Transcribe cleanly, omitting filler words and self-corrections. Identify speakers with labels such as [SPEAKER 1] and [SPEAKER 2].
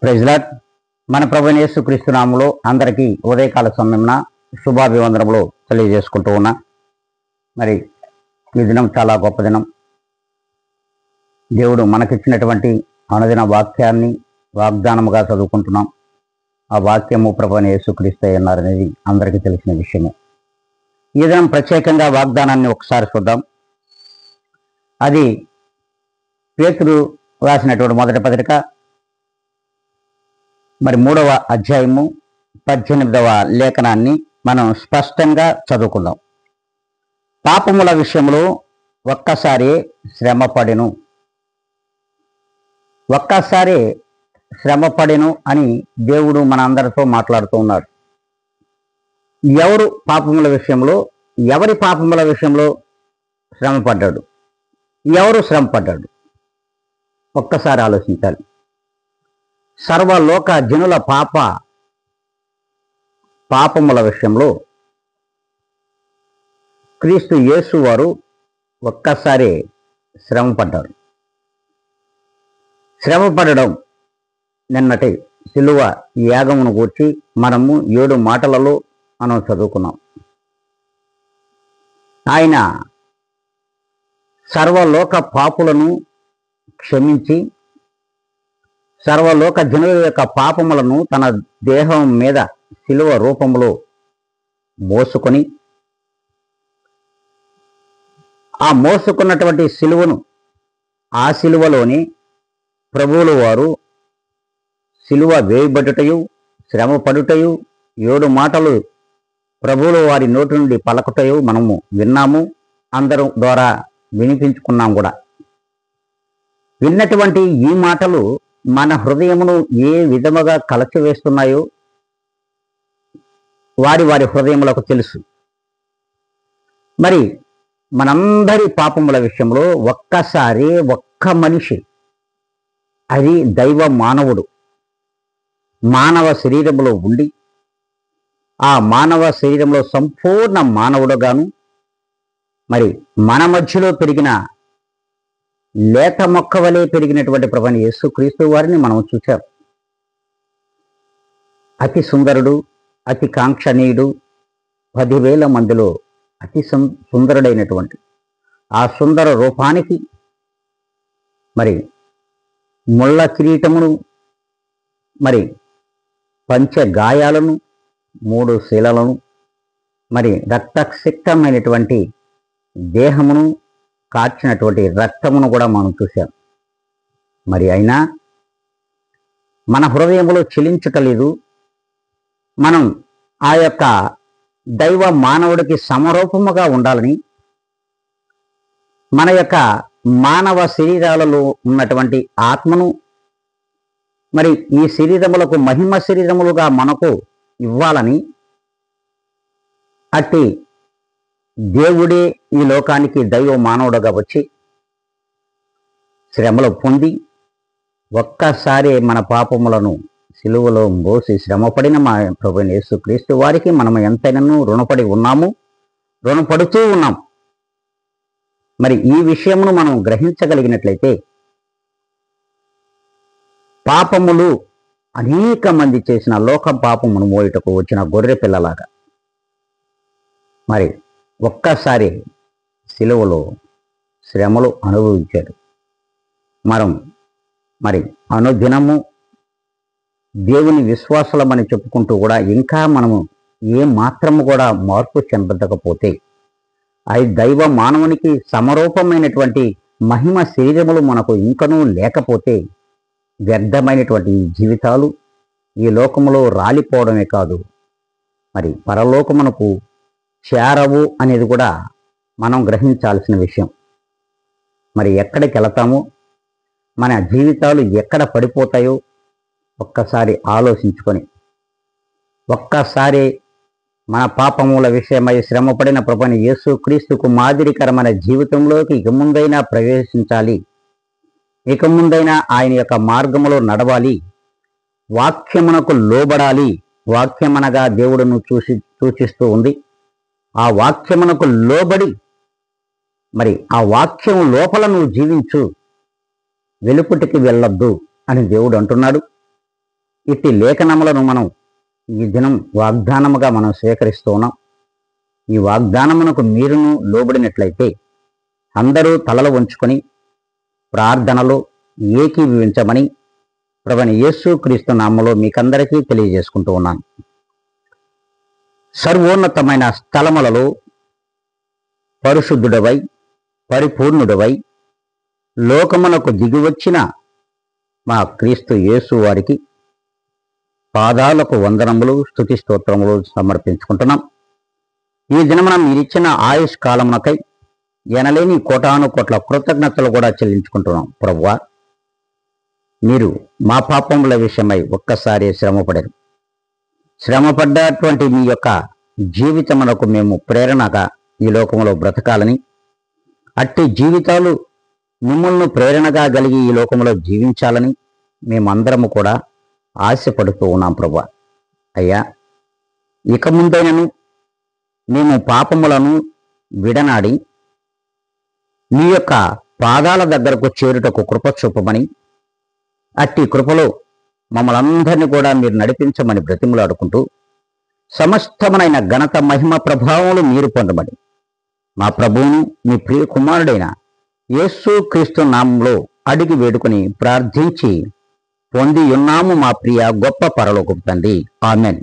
[SPEAKER 1] Praise lord. మన ప్రభువైన యేసుక్రీస్తు నామములో అందరికీ ఉదయకాల సమయమున శుభాభివందనములు తెలియజేసుకుంటూ ఉన్నా. మరి ఈ దినం చాలా గొప్ప దినం. దేవుడు మనకిచ్చినటువంటి అనుదిన వాక్యాన్ని వాగ్దానముగా చదువుకుంటున్నాం. ఆ వాక్యము ప్రభువైన యేసుక్రీస్తు అన్నారనేది అందరికీ తెలిసిన విషయమే. ఈ దినం ప్రత్యేకంగా వాగ్దానాన్ని ఒకసారి చూద్దాం. అది పేతురు రాసినటువంటి మొదటి పత్రిక మరి 3వ అధ్యాయము 18వ లేఖనాన్ని మనం స్పష్టంగా చదువుకుందాం. పాపముల విషయంలో ఒక్కసారి శ్రమపడెను, ఒక్కసారి శ్రమపడెను అని దేవుడు మనందరితో మాట్లాడుతూ ఉన్నాడు. ఎవరు పాపముల విషయంలో, ఎవరి పాపముల విషయంలో శ్రమపడ్డాడు, ఎవరు శ్రమపడ్డాడు? ఒక్కసారి ఆలోచించాలి. సర్వలోక జనుల పాపముల విషయంలో క్రీస్తు యేసు వారు ఒక్కసారి శ్రమపడ్డారు. శ్రమపడడం నిన్నటి సిలువ యాగమును గూర్చి మనము 7 మాటలలో మనం చదువుకున్నాం. ఆయన సర్వలోక పాపులను క్షమించి సర్వలోక జనుల యొక్క పాపములను తన దేహం మీద శిలువ రూపంలో మోసుకొని, ఆ మోసుకున్నటువంటి శిలువను, ఆ శిలువలోని ప్రభువుల వారు శిలువ వేయబడుటయు శ్రమపడుటయు 7 మాటలు ప్రభువుల వారి నోటి నుండి పలకుటయు మనము విన్నాము. అందరం ద్వారా వినిపించుకున్నాం కూడా. విన్నటువంటి ఈ మాటలు మన హృదయమును ఏ విధముగా కలచివేస్తున్నాయో వారి వారి హృదయములకు తెలుసు. మరి మనందరి పాపముల విషయంలో ఒక్కసారి ఒక్క మనిషి, అది దైవ మానవుడు, మానవ శరీరములో ఉండి ఆ మానవ శరీరంలో సంపూర్ణ మానవుడుగాను, మరి మన మధ్యలో పెరిగిన లేత మొక్క వలె పెరిగినటువంటి ప్రభువైన యేసుక్రీస్తు వారిని మనం చూచాం. అతి సుందరుడు, అతి కాంక్షణీయుడు, 10,000 మందిలో అతి సుందరుడైనటువంటి ఆ సుందర రూపానికి మరి ముళ్ళ కిరీటమును, మరి పంచగాయాలను, 3 శీలలను, మరి రక్తసిక్తమైనటువంటి దేహమును, కార్చినటువంటి రక్తమును కూడా మనం చూశాం. మరి అయినా మన హృదయములో చెలించటలేదు. మనం ఆ యొక్క దైవ మానవుడికి సమరూపముగా ఉండాలని, మన యొక్క మానవ శరీరాలలో ఉన్నటువంటి ఆత్మను మరి ఈ శరీరములకు మహిమ శరీరములుగా మనకు ఇవ్వాలని, అట్టి దేవుడే ఈ లోకానికి దైవ మానవుడుగా వచ్చి శ్రమలు పొంది ఒక్కసారి మన పాపములను సిలువలో మోసి శ్రమపడిన మా ప్రభువైన యేసుక్రీస్తు వారికి మనము ఎంతైనాను రుణపడి ఉన్నాము, రుణపడుతూ ఉన్నాం. మరి ఈ విషయమును మనం గ్రహించగలిగినట్లయితే పాపములు అనేక మంది చేసిన లోక పాపమును మోయుటకు వచ్చిన గొర్రె పిల్లలాగా మరి ఒక్కసారి సిలువలో శ్రమలు అనుభవించాడు. మరి అనుదినము దేవుని విశ్వాసులమని చెప్పుకుంటూ కూడా ఇంకా మనము ఏ మాత్రము కూడా మార్పు చెందకపోతే, అది దైవ మానవునికి సమరూపమైనటువంటి మహిమ శరీరములు మనకు ఇంకనూ లేకపోతే వ్యర్థమైనటువంటి జీవితాలు ఈ లోకములో రాలిపోవడమే కాదు, మరి పరలోకమునకు చేరవు అనేది కూడా మనం గ్రహించాల్సిన విషయం. మరి ఎక్కడికి వెళతామో, మన జీవితాలు ఎక్కడ పడిపోతాయో ఒక్కసారి ఆలోచించుకొని, ఒక్కసారి మన పాపముల విషయమై శ్రమపడిన ప్రభువైన యేసుక్రీస్తుకు మాదిరికరమైన జీవితంలోకి ఇక ముందైనా ప్రవేశించాలి, ఇక ముందైనా ఆయన యొక్క మార్గములో నడవాలి, వాక్యమునకు లోబడాలి. వాక్యమనగా దేవుడును సూచిస్తూ ఉంది. ఆ వాక్యమునకు లోబడి మరి ఆ వాక్యం లోపల నువ్వు జీవించు, వెలుపటికి వెళ్ళొద్దు అని దేవుడు అంటున్నాడు. ఇట్టి లేఖనములను మనం ఈ దినం వాగ్దానముగా మనం స్వీకరిస్తూ ఉన్నాం. ఈ వాగ్దానమునకు మీరును లోబడినట్లయితే అందరూ తలలు వంచుకొని ప్రార్థనలో ఏకీభవించమని ప్రభువైన యేసుక్రీస్తు నామములో మీకందరికీ తెలియజేసుకుంటూ ఉన్నాను. సర్వోన్నతమైన స్థలములలో పరిశుద్ధుడవై పరిపూర్ణుడవై లోకమునకు దిగివచ్చిన మా క్రీస్తు యేసు వారికి పాదాలకు వందనములు, స్తుతి స్తోత్రములు సమర్పించుకుంటున్నాం. ఈ దినమున మీరిచ్చిన ఆయుష్ కాలమునకై ఎనలేని కోటాను కోట్ల కృతజ్ఞతలు కూడా చెల్లించుకుంటున్నాం. ప్రభువా, మీరు మా పాపముల విషయమై ఒక్కసారి శ్రమపడారు. శ్రమపడ్డటువంటి మీ యొక్క జీవితమునకు మేము ప్రేరణగా ఈ లోకంలో బ్రతకాలని, అట్టి జీవితాలు మిమ్మల్ని ప్రేరణగా కలిగి ఈ లోకంలో జీవించాలని మేమందరము కూడా ఆశపడుతూ ఉన్నాం. ప్రభువా, అయ్యా, ఇక ముందైనను మేము పాపములను విడనాడి మీ యొక్క పాదాల దగ్గరకు చేరుటకు కృప చూపమని, అట్టి కృపలో మమ్మల్ని అందరినీ కూడా మీరు నడిపించమని బ్రతిములాడుకుంటూ సమస్తమునైన ఘనత, మహిమ, ప్రభావములు మీరు పొందమని మా ప్రభువును మీ ప్రియ కుమారుడైన యేసుక్రీస్తు నామంలో అడిగి వేడుకొని ప్రార్థించి పొంది ఉన్నాము మా ప్రియ గొప్ప పరలోకపు తండ్రి. ఆమెన్.